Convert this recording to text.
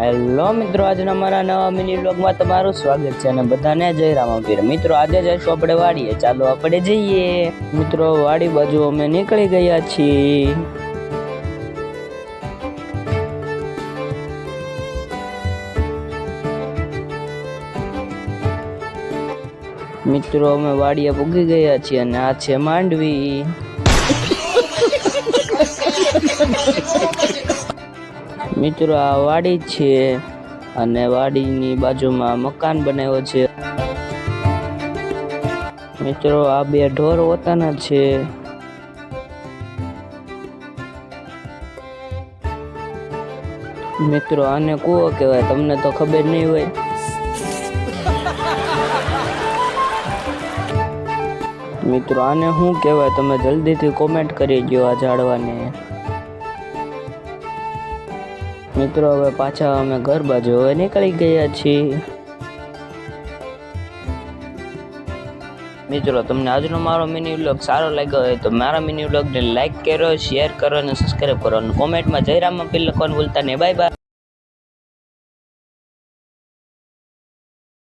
Hello મિત્રો, આજના મારા નવા મિની વ્લોગમાં તમારું સ્વાગત છે અને બધાને જય રામાપીર. મિત્રો આજે જઈશું આપણે વાડીએ, ચાલો આપણે જઈએ. મિત્રો વાડી બાજુ અમે નીકળી ગયા છીએ. મિત્રો અમે વાડીએ પૂગી ગયા છીએ અને આ છે માંડવી. મિત્રો આ વાડી છે અને વાડીની બાજુમાં મકાન બનાવ્યો છે. મિત્રો આ બે ઢોર પોતાના છે. મિત્રો આને કૂવો કહેવાય, તમને તો ખબર નહીં હોય. મિત્રો આને શું કહેવાય તમે જલ્દીથી કોમેન્ટ કરી દો આ ઝાડવાને. મિત્રો હવે પાછા અમે ઘર બાજુ હવે નીકળી ગયા છીએ. મિત્રો તમને આજનો મારો મિની વ્લોગ સારો લાગ્યો હોય તો મારા મિની વ્લોગને લાઈક કરો, શેર કરો અને સબસ્ક્રાઈબ કરો અને કોમેન્ટમાં જય રામાપીર લખવાનું ભૂલતા નહીં. Bye bye.